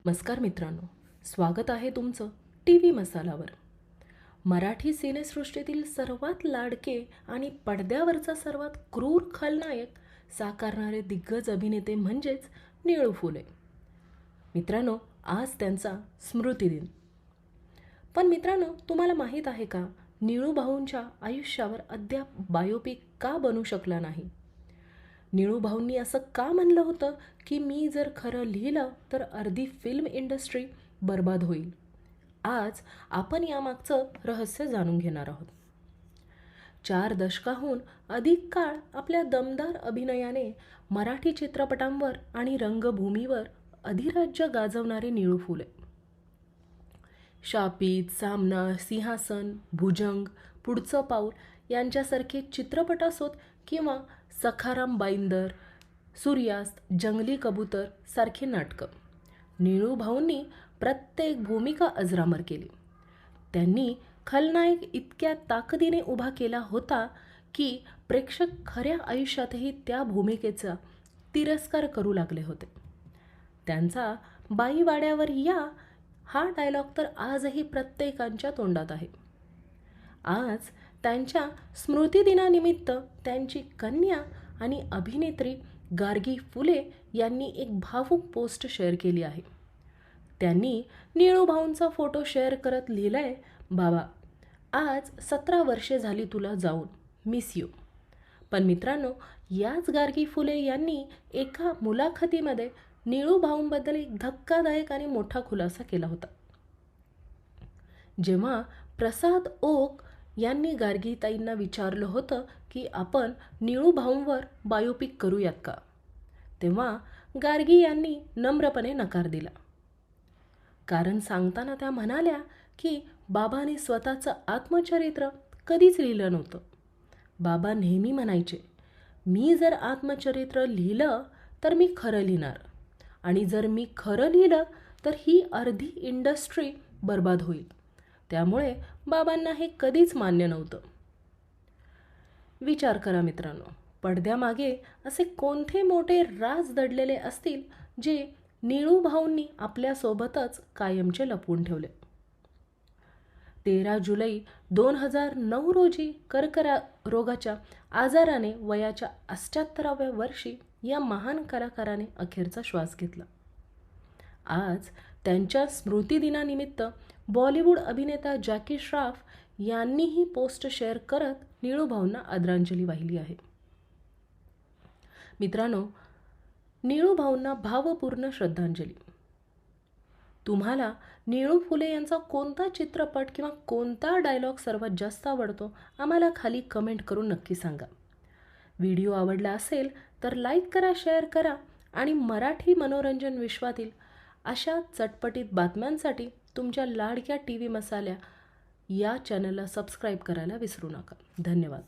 नमस्कार मित्रांनो, स्वागत आहे तुमचं टी व्ही मसालावर. मराठी सिनेसृष्टीतील सर्वात लाडके आणि पडद्यावरचा सर्वात क्रूर खलनायक साकारणारे दिग्गज अभिनेते म्हणजेच निळू फुले. मित्रांनो, आज त्यांचा स्मृतिदिन. पण मित्रांनो, तुम्हाला माहीत आहे का, निळू भाऊंच्या आयुष्यावर अद्याप बायोपिक का बनू शकला नाही? निळू भाऊंनी असं का म्हणलं होतं की मी जर खरं लिहिलं तर अर्धी फिल्म इंडस्ट्री बर्बाद होईल? आज आपण यामागचं रहस्य जाणून घेणार आहोत. 4 दशकाहून अधिक काळ आपल्या दमदार अभिनयाने मराठी चित्रपटांवर आणि रंगभूमीवर अधिराज्य गाजवणारे निळू फुले. शापित, सामना, सिंहासन, भुजंग, पुढचं पाऊल यांच्यासारखे चित्रपट असोत किंवा सखाराम बाईंदर, सूर्यास्त, जंगली कबूतर सारखी नाटकं, निळू भाऊंनी प्रत्येक भूमिका अजरामर केली. त्यांनी खलनायक इतक्या ताकदीने उभा केला होता की प्रेक्षक खऱ्या आयुष्यातही त्या भूमिकेचा तिरस्कार करू लागले होते. त्यांचा बाई वाड्यावर या हा डायलॉग तर आजही प्रत्येकाच्या तोंडात आहे. आज त्यांच्या स्मृतिदिनानिमित्त त्यांची कन्या आणि अभिनेत्री गार्गी फुले यांनी एक भावूक पोस्ट शेअर केली आहे. त्यांनी निळू भाऊंचा फोटो शेअर करत लिहिलंय, बाबा, आज 17 वर्षे झाली तुला जाऊन, मिस यू. पण मित्रांनो, याच गार्गी फुले यांनी एका मुलाखतीमध्ये निळू भाऊंबद्दल एक धक्कादायक आणि मोठा खुलासा केला होता. जेव्हा प्रसाद ओक यांनी गार्गीताईंना विचारलं होतं की आपण निळू भाऊंवर बायोपिक करूयात का, तेव्हा गार्गी यांनी नम्रपणे नकार दिला. कारण सांगताना त्या म्हणाल्या की बाबांनी स्वतःचं आत्मचरित्र कधीच लिहिलं नव्हतं. बाबा नेहमी म्हणायचे, मी जर आत्मचरित्र लिहिलं तर मी खरं लिहिणार, आणि जर मी खरं लिहिलं तर ही अर्धी इंडस्ट्री बर्बाद होईल. त्यामुळे बाबांना हे कधीच मान्य नव्हतं. विचार करा मित्रांनो, पडद्यामागे असे कोणते मोठे राज दडलेले असतील जे निळू भाऊंनी आपल्यासोबतच कायमचे लपवून ठेवले? 13 जुलै 2009 रोजी कर्करोगाच्या आजाराने वयाच्या 78व्या वर्षी या महान कलाकाराने अखेरचा श्वास घेतला. आज त्यांच्या स्मृतिदिनानिमित्त बॉलिवूड अभिनेता जॅकी श्रॉफ यांनीही पोस्ट शेअर करत निळू भाऊंना आदरांजली वाहिली आहे. मित्रांनो, निळू भाऊंना भावपूर्ण श्रद्धांजली. तुम्हाला निळू फुले यांचा कोणता चित्रपट किंवा कोणता डायलॉग सर्वात जास्त आवडतो, आम्हाला खाली कमेंट करून नक्की सांगा. व्हिडिओ आवडला असेल तर लाईक करा, शेअर करा आणि मराठी मनोरंजन विश्वातील अशा चटपटीत बातम्यांसाठी तुमच्या लाडक्या टी व्ही मसाल्या या चॅनलला सबस्क्राईब करायला विसरू नका. धन्यवाद.